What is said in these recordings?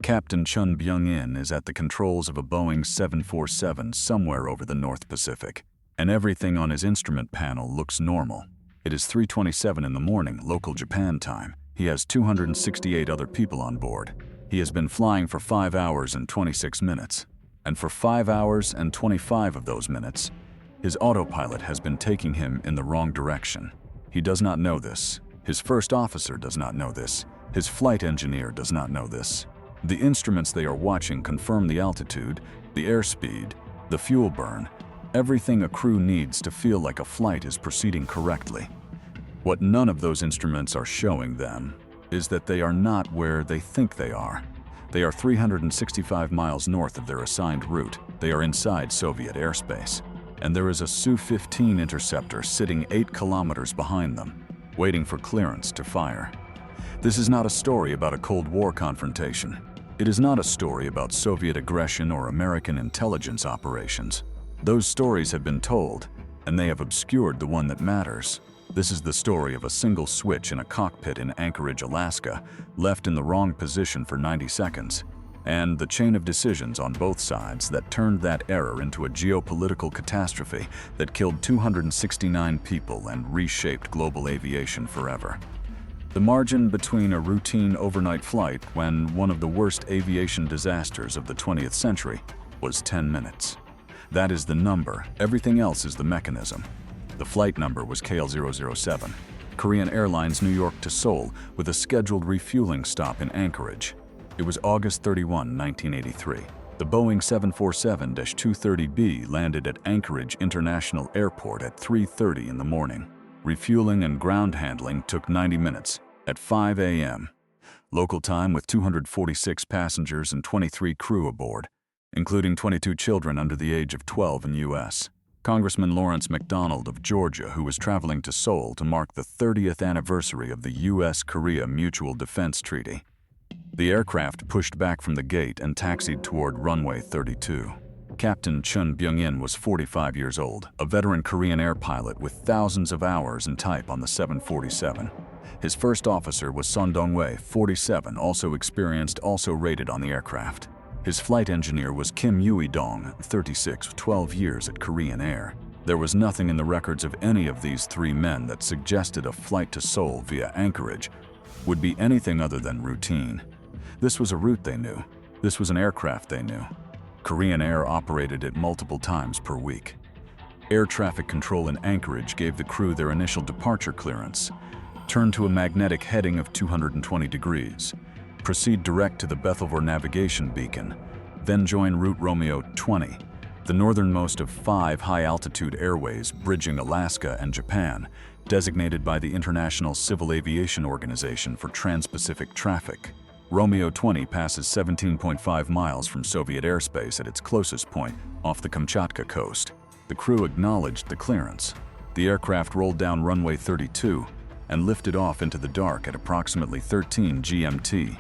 Captain Chun Byung-in is at the controls of a Boeing 747 somewhere over the North Pacific, and everything on his instrument panel looks normal. It is 3:27 in the morning, local Japan time. He has 268 other people on board. He has been flying for 5 hours and 26 minutes. And for 5 hours and 25 of those minutes, his autopilot has been taking him in the wrong direction. He does not know this. His first officer does not know this. His flight engineer does not know this. The instruments they are watching confirm the altitude, the airspeed, the fuel burn, everything a crew needs to feel like a flight is proceeding correctly. What none of those instruments are showing them is that they are not where they think they are. They are 365 miles north of their assigned route. They are inside Soviet airspace. And there is a Su-15 interceptor sitting 8 kilometers behind them, waiting for clearance to fire. This is not a story about a Cold War confrontation. It is not a story about Soviet aggression or American intelligence operations. Those stories have been told, and they have obscured the one that matters. This is the story of a single switch in a cockpit in Anchorage, Alaska, left in the wrong position for 90 seconds, and the chain of decisions on both sides that turned that error into a geopolitical catastrophe that killed 269 people and reshaped global aviation forever. The margin between a routine overnight flight when one of the worst aviation disasters of the 20th century was 10 minutes. That is the number, everything else is the mechanism. The flight number was KL007, Korean Airlines New York to Seoul, with a scheduled refueling stop in Anchorage. It was August 31, 1983. The Boeing 747-230B landed at Anchorage International Airport at 3:30 in the morning. Refueling and ground handling took 90 minutes at 5 a.m. local time, with 246 passengers and 23 crew aboard, including 22 children under the age of 12 in U.S. Congressman Lawrence McDonald of Georgia, who was traveling to Seoul to mark the 30th anniversary of the U.S.-Korea Mutual Defense Treaty. The aircraft pushed back from the gate and taxied toward runway 32. Captain Chun Byung-in was 45 years old, a veteran Korean air pilot with thousands of hours in type on the 747. His first officer was Son Dong-wei, 47, also experienced, also rated on the aircraft. His flight engineer was Kim Ui-dong, 36, 12 years at Korean Air. There was nothing in the records of any of these 3 men that suggested a flight to Seoul via Anchorage would be anything other than routine. This was a route they knew. This was an aircraft they knew. Korean Air operated it multiple times per week. Air traffic control in Anchorage gave the crew their initial departure clearance. Turn to a magnetic heading of 220 degrees. Proceed direct to the Bethelvor navigation beacon. Then join route Romeo 20, the northernmost of 5 high-altitude airways bridging Alaska and Japan, designated by the International Civil Aviation Organization for Trans-Pacific Traffic. Romeo 20 passes 17.5 miles from Soviet airspace at its closest point, off the Kamchatka coast. The crew acknowledged the clearance. The aircraft rolled down runway 32 and lifted off into the dark at approximately 13 GMT.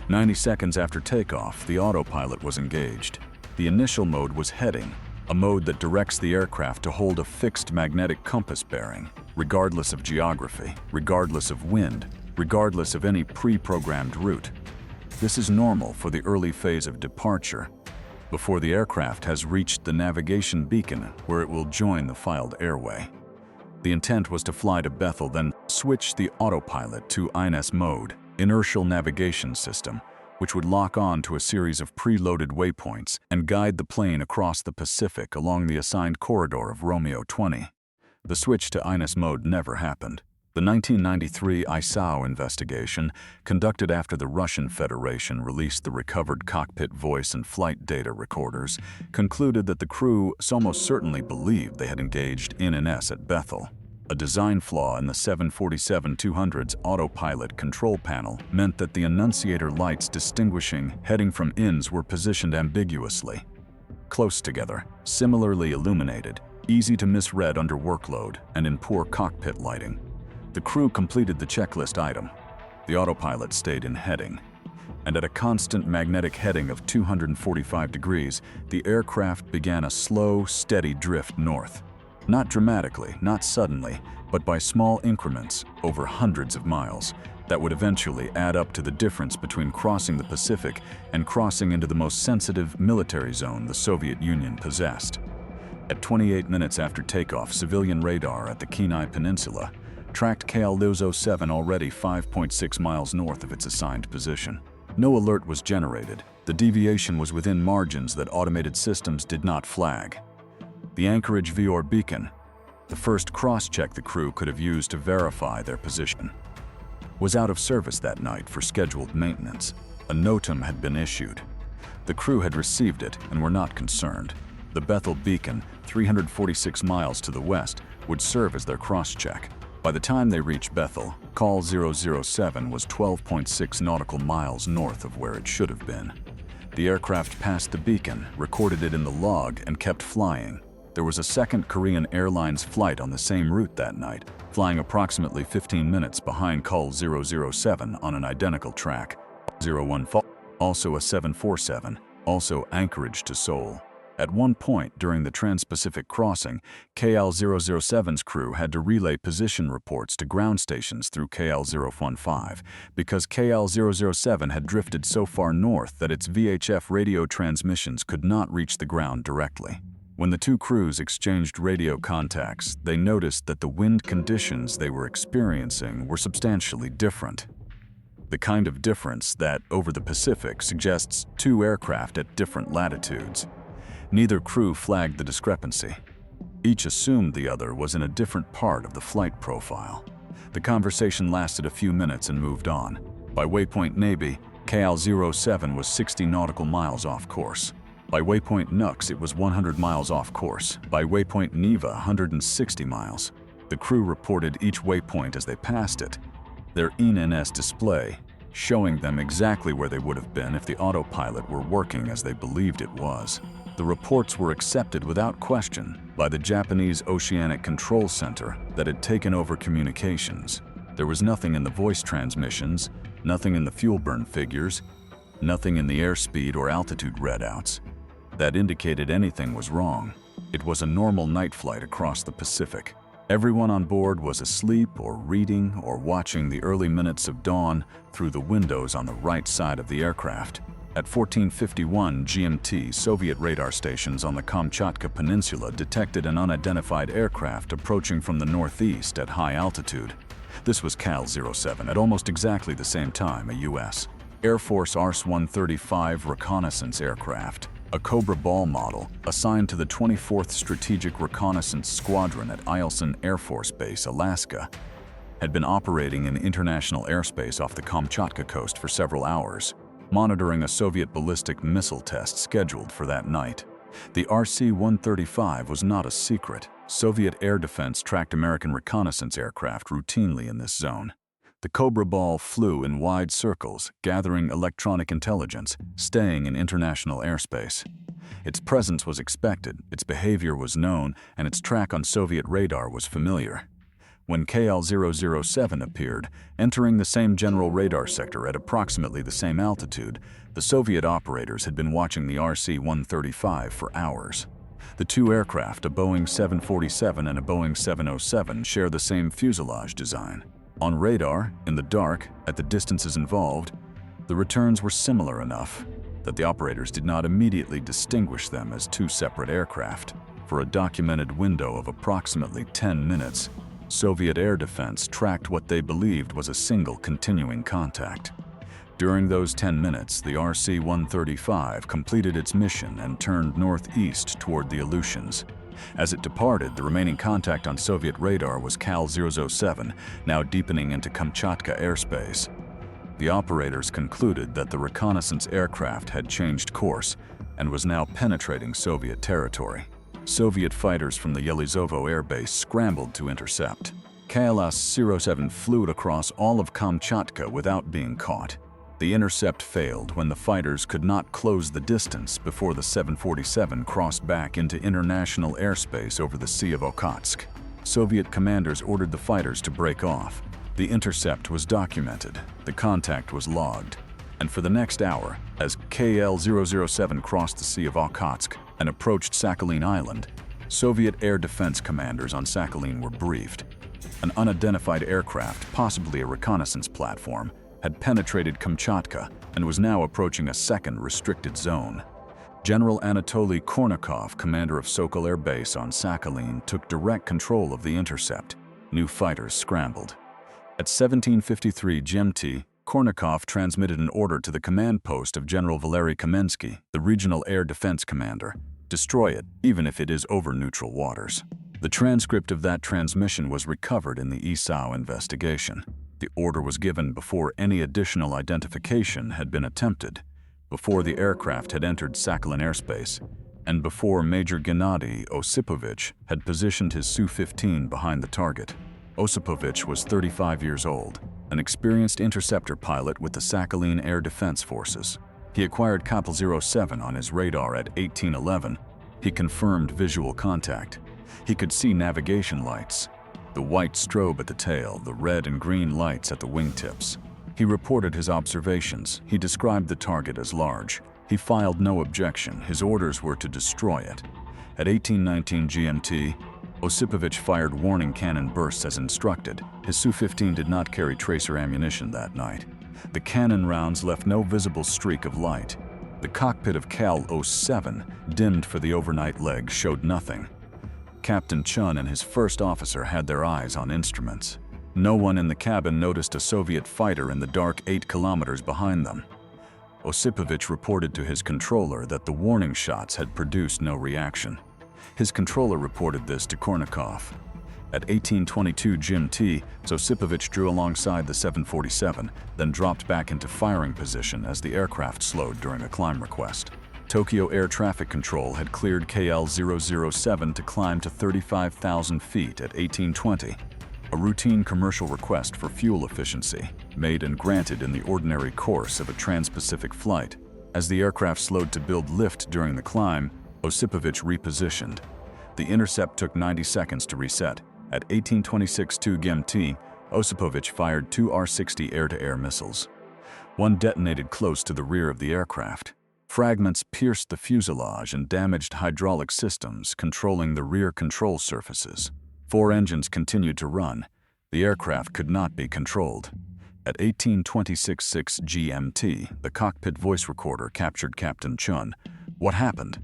90 seconds after takeoff, the autopilot was engaged. The initial mode was heading, a mode that directs the aircraft to hold a fixed magnetic compass bearing, regardless of geography, regardless of wind, regardless of any pre-programmed route. This is normal for the early phase of departure, before the aircraft has reached the navigation beacon where it will join the filed airway. The intent was to fly to Bethel, then switch the autopilot to INS mode, inertial navigation system, which would lock on to a series of preloaded waypoints and guide the plane across the Pacific along the assigned corridor of Romeo 20. The switch to INS mode never happened. The 1993 ISAO investigation, conducted after the Russian Federation released the recovered cockpit voice and flight data recorders, concluded that the crew almost certainly believed they had engaged INS at Bethel. A design flaw in the 747-200's autopilot control panel meant that the annunciator lights distinguishing heading from INS were positioned ambiguously, close together, similarly illuminated, easy to misread under workload and in poor cockpit lighting. The crew completed the checklist item. The autopilot stayed in heading. And at a constant magnetic heading of 245 degrees, the aircraft began a slow, steady drift north. Not dramatically, not suddenly, but by small increments over hundreds of miles. that would eventually add up to the difference between crossing the Pacific and crossing into the most sensitive military zone the Soviet Union possessed. At 28 minutes after takeoff, civilian radar at the Kenai Peninsula tracked KL-07 already 5.6 miles north of its assigned position. No alert was generated. The deviation was within margins that automated systems did not flag. The Anchorage VOR beacon, the first cross-check the crew could have used to verify their position, was out of service that night for scheduled maintenance. A NOTAM had been issued. The crew had received it and were not concerned. The Bethel beacon, 346 miles to the west, would serve as their cross-check. By the time they reached Bethel, call 007 was 12.6 nautical miles north of where it should have been. The aircraft passed the beacon, recorded it in the log, and kept flying. There was a second Korean Airlines flight on the same route that night, flying approximately 15 minutes behind call 007 on an identical track. 01 also a 747, also Anchorage to Seoul. At one point during the Trans-Pacific crossing, KL-007's crew had to relay position reports to ground stations through KL-015 because KL-007 had drifted so far north that its VHF radio transmissions could not reach the ground directly. When the two crews exchanged radio contacts, they noticed that the wind conditions they were experiencing were substantially different. The kind of difference that, over the Pacific, suggests two aircraft at different latitudes. Neither crew flagged the discrepancy. Each assumed the other was in a different part of the flight profile. The conversation lasted a few minutes and moved on. By waypoint Navy, KL-07 was 60 nautical miles off course. By waypoint Nux, it was 100 miles off course. By waypoint Neva, 160 miles. The crew reported each waypoint as they passed it, their ENS display showing them exactly where they would have been if the autopilot were working as they believed it was. The reports were accepted without question by the Japanese Oceanic Control Center that had taken over communications. There was nothing in the voice transmissions, nothing in the fuel burn figures, nothing in the airspeed or altitude readouts that indicated anything was wrong. It was a normal night flight across the Pacific. Everyone on board was asleep or reading or watching the early minutes of dawn through the windows on the right side of the aircraft. At 14:51 GMT, Soviet radar stations on the Kamchatka Peninsula detected an unidentified aircraft approaching from the northeast at high altitude. This was KL-07 at almost exactly the same time, a U.S. Air Force ARS-135 reconnaissance aircraft, a Cobra Ball model, assigned to the 24th Strategic Reconnaissance Squadron at Eielson Air Force Base, Alaska, had been operating in international airspace off the Kamchatka coast for several hours, monitoring a Soviet ballistic missile test scheduled for that night. The RC-135 was not a secret. Soviet air defense tracked American reconnaissance aircraft routinely in this zone. The Cobra Ball flew in wide circles, gathering electronic intelligence, staying in international airspace. Its presence was expected, its behavior was known, and its track on Soviet radar was familiar. When KL-007 appeared, entering the same general radar sector at approximately the same altitude, the Soviet operators had been watching the RC-135 for hours. The two aircraft, a Boeing 747 and a Boeing 707, share the same fuselage design. On radar, in the dark, at the distances involved, the returns were similar enough that the operators did not immediately distinguish them as two separate aircraft. For a documented window of approximately 10 minutes, Soviet air defense tracked what they believed was a single continuing contact. During those 10 minutes, the RC-135 completed its mission and turned northeast toward the Aleutians. As it departed, the remaining contact on Soviet radar was KL-007, now deepening into Kamchatka airspace. The operators concluded that the reconnaissance aircraft had changed course and was now penetrating Soviet territory. Soviet fighters from the Yelizovo air base scrambled to intercept. KL-07 flew across all of Kamchatka without being caught. The intercept failed when the fighters could not close the distance before the 747 crossed back into international airspace over the Sea of Okhotsk. Soviet commanders ordered the fighters to break off. The intercept was documented, the contact was logged, and for the next hour, as KL-007 crossed the Sea of Okhotsk and approached Sakhalin Island, Soviet air defense commanders on Sakhalin were briefed. An unidentified aircraft, possibly a reconnaissance platform, had penetrated Kamchatka and was now approaching a second restricted zone. General Anatoly Kornikov, commander of Sokol Air Base on Sakhalin, took direct control of the Intercept. New fighters scrambled. At 17:53 GMT, Kornikov transmitted an order to the command post of General Valery Kamensky, the regional air defense commander. Destroy it, even if it is over neutral waters. The transcript of that transmission was recovered in the ESAO investigation. The order was given before any additional identification had been attempted, before the aircraft had entered Sakhalin airspace, and before Major Gennady Osipovich had positioned his Su-15 behind the target. Osipovich was 35 years old, an experienced interceptor pilot with the Sakhalin Air Defense Forces. He acquired Kapl 07 on his radar at 1811. He confirmed visual contact. He could see navigation lights, the white strobe at the tail, the red and green lights at the wingtips. He reported his observations. He described the target as large. He filed no objection. His orders were to destroy it. At 1819 GMT, Osipovich fired warning cannon bursts as instructed. His Su-15 did not carry tracer ammunition that night. The cannon rounds left no visible streak of light. The cockpit of Kal 07, dimmed for the overnight leg, showed nothing. Captain Chun and his first officer had their eyes on instruments. No one in the cabin noticed a Soviet fighter in the dark 8 kilometers behind them. Osipovich reported to his controller that the warning shots had produced no reaction. His controller reported this to Kornikov. At 1822 GMT, Osipovich drew alongside the 747, then dropped back into firing position as the aircraft slowed during a climb request. Tokyo Air Traffic Control had cleared KL 007 to climb to 35,000 feet at 1820. A routine commercial request for fuel efficiency, made and granted in the ordinary course of a trans-Pacific flight. As the aircraft slowed to build lift during the climb, Osipovich repositioned. The Intercept took 90 seconds to reset. At 1826 2 GMT, Osipovich fired 2 R-60 air-to-air missiles. One detonated close to the rear of the aircraft. Fragments pierced the fuselage and damaged hydraulic systems controlling the rear control surfaces. 4 engines continued to run. The aircraft could not be controlled. At 1826 6 GMT, the cockpit voice recorder captured Captain Chun. What happened?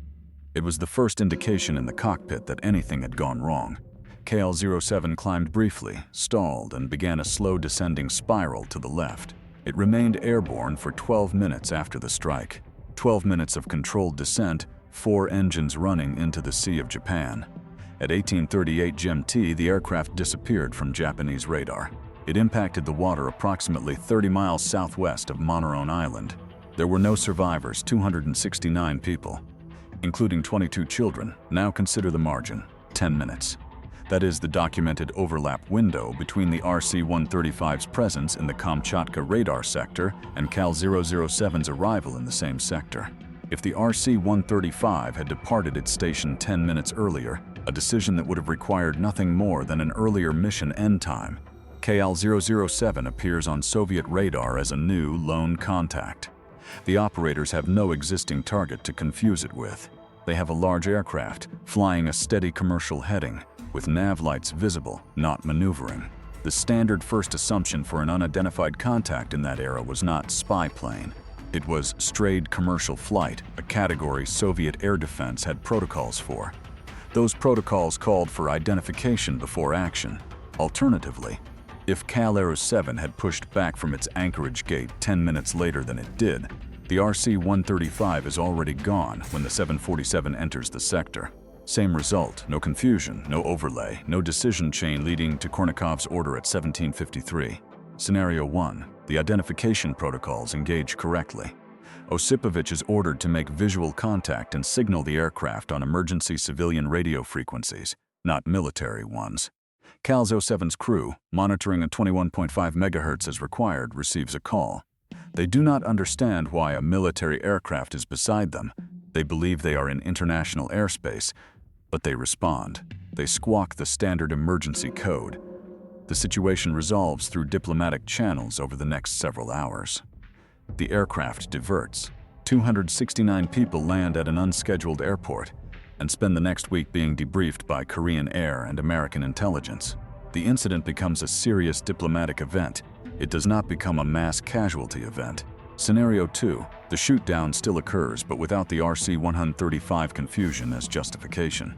It was the first indication in the cockpit that anything had gone wrong. KL-07 climbed briefly, stalled, and began a slow descending spiral to the left. It remained airborne for 12 minutes after the strike. 12 minutes of controlled descent, 4 engines running into the Sea of Japan. At 1838 GMT, the aircraft disappeared from Japanese radar. It impacted the water approximately 30 miles southwest of Monorone Island. There were no survivors, 269 people, including 22 children. Now consider the margin, 10 minutes. That is the documented overlap window between the RC-135's presence in the Kamchatka radar sector and KAL 007's arrival in the same sector. If the RC-135 had departed its station 10 minutes earlier, a decision that would have required nothing more than an earlier mission end time, KAL 007 appears on Soviet radar as a new lone contact. The operators have no existing target to confuse it with. They have a large aircraft, flying a steady commercial heading, with nav lights visible, not maneuvering. The standard first assumption for an unidentified contact in that era was not spy plane. It was strayed commercial flight, a category Soviet air defense had protocols for. Those protocols called for identification before action. Alternatively, if KAL 07 had pushed back from its Anchorage gate 10 minutes later than it did, the RC-135 is already gone when the 747 enters the sector. Same result, no confusion, no overlay, no decision chain leading to Kornikov's order at 1753. Scenario 1. The identification protocols engage correctly. Osipovich is ordered to make visual contact and signal the aircraft on emergency civilian radio frequencies, not military ones. KAL 07's crew, monitoring at 21.5 MHz as required, receives a call. They do not understand why a military aircraft is beside them. They believe they are in international airspace, but they respond. They squawk the standard emergency code. The situation resolves through diplomatic channels over the next several hours. The aircraft diverts. 269 people land at an unscheduled airport and spend the next week being debriefed by Korean Air and American intelligence. The incident becomes a serious diplomatic event. It does not become a mass casualty event. Scenario 2. The shootdown still occurs, but without the RC-135 confusion as justification.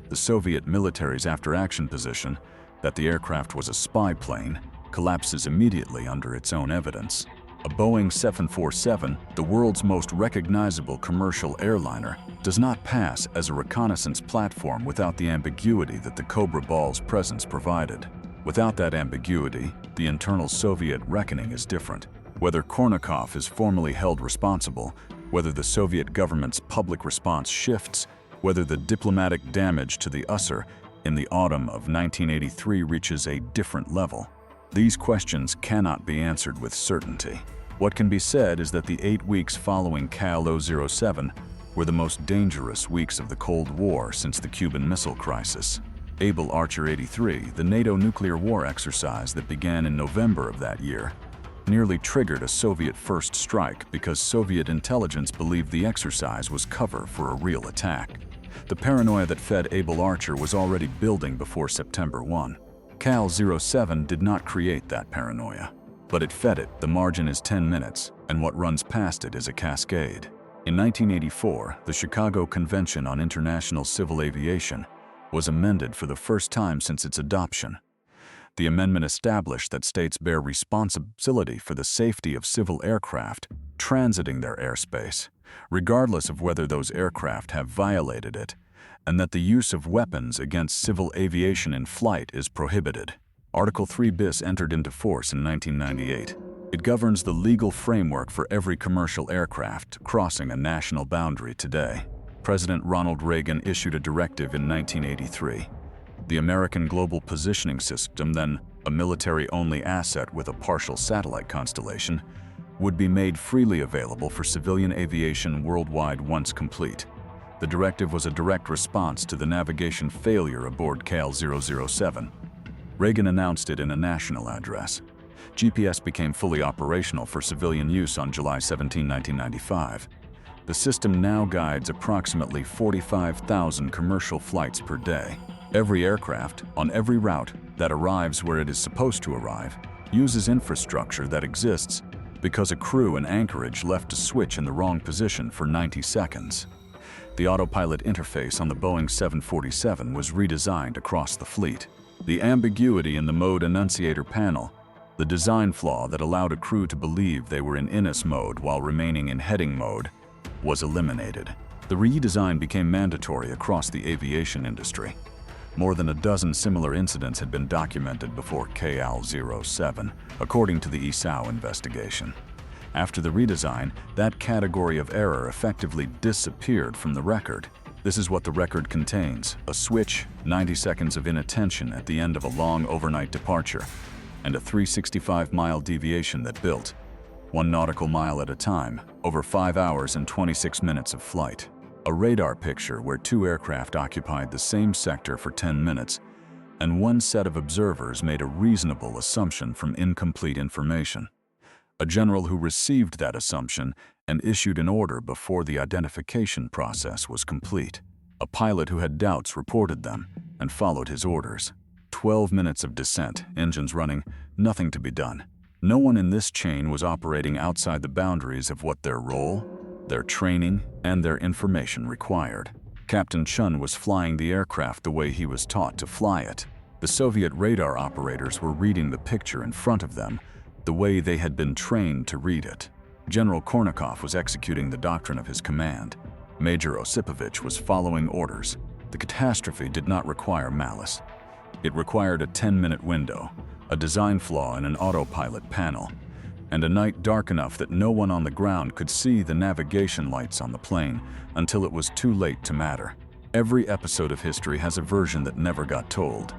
The Soviet military's after-action position, that the aircraft was a spy plane, collapses immediately under its own evidence. A Boeing 747, the world's most recognizable commercial airliner, does not pass as a reconnaissance platform without the ambiguity that the Cobra Ball's presence provided. Without that ambiguity, the internal Soviet reckoning is different. Whether Kornikov is formally held responsible, whether the Soviet government's public response shifts, whether the diplomatic damage to the USSR in the autumn of 1983 reaches a different level. These questions cannot be answered with certainty. What can be said is that the 8 weeks following Cal 007 were the most dangerous weeks of the Cold War since the Cuban Missile Crisis. Able Archer 83, the NATO nuclear war exercise that began in November of that year, nearly triggered a Soviet first strike because Soviet intelligence believed the exercise was cover for a real attack. The paranoia that fed Able Archer was already building before September 1. Cal 07 did not create that paranoia, but it fed it. The margin is 10 minutes, and what runs past it is a cascade. In 1984, the Chicago Convention on International Civil Aviation was amended for the first time since its adoption. The amendment established that states bear responsibility for the safety of civil aircraft transiting their airspace, regardless of whether those aircraft have violated it, and that the use of weapons against civil aviation in flight is prohibited. Article 3 bis entered into force in 1998. It governs the legal framework for every commercial aircraft crossing a national boundary today. President Ronald Reagan issued a directive in 1983. The American Global Positioning System, then a military-only asset with a partial satellite constellation, would be made freely available for civilian aviation worldwide once complete. The directive was a direct response to the navigation failure aboard Cal 007. Reagan announced it in a national address. GPS became fully operational for civilian use on July 17, 1995. The system now guides approximately 45,000 commercial flights per day. Every aircraft, on every route that arrives where it is supposed to arrive, uses infrastructure that exists because a crew in Anchorage left a switch in the wrong position for 90 seconds. The autopilot interface on the Boeing 747 was redesigned across the fleet. The ambiguity in the mode annunciator panel, the design flaw that allowed a crew to believe they were in INUS mode while remaining in heading mode, was eliminated. The redesign became mandatory across the aviation industry. More than a dozen similar incidents had been documented before Cal 07, according to the ESAO investigation. After the redesign, that category of error effectively disappeared from the record. This is what the record contains: a switch, 90 seconds of inattention at the end of a long overnight departure, and a 365-mile deviation that built, 1 nautical mile at a time, over 5 hours and 26 minutes of flight. A radar picture where 2 aircraft occupied the same sector for 10 minutes, and one set of observers made a reasonable assumption from incomplete information. A general who received that assumption and issued an order before the identification process was complete. A pilot who had doubts reported them and followed his orders. 12 minutes of descent, engines running, nothing to be done. No one in this chain was operating outside the boundaries of what their role, their training, and their information required. Captain Chun was flying the aircraft the way he was taught to fly it. The Soviet radar operators were reading the picture in front of them the way they had been trained to read it. General Kornikov was executing the doctrine of his command. Major Osipovich was following orders. The catastrophe did not require malice. It required a 10-minute window, a design flaw in an autopilot panel, and a night dark enough that no one on the ground could see the navigation lights on the plane until it was too late to matter. Every episode of history has a version that never got told.